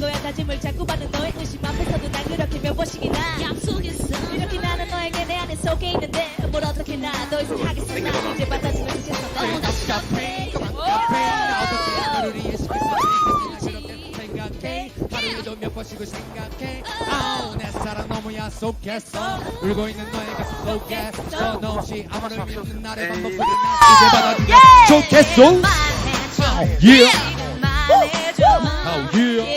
거야 다짐을 자꾸 받는 너의 의심 앞에서도 난 그렇게 몇 번씩이나 약속했어 이렇게 나는 너에게 내 안에 속에 있는데 뭘 어떻게 나 더 이상 하겠어 나 이제 받아주면 좋겠어 너무 답답해 너를 위해 시켰어 그렇게 생각해 하루에도 몇 번씩을 생각해 아우 내 사랑 너무 약속했어 울고 있는 너의 가슴 속에 너 없이 아무런 의미 없는 나를 반복하는 나 이제 받아주면 좋겠어 말해줘 yeah 말해줘 oh yeah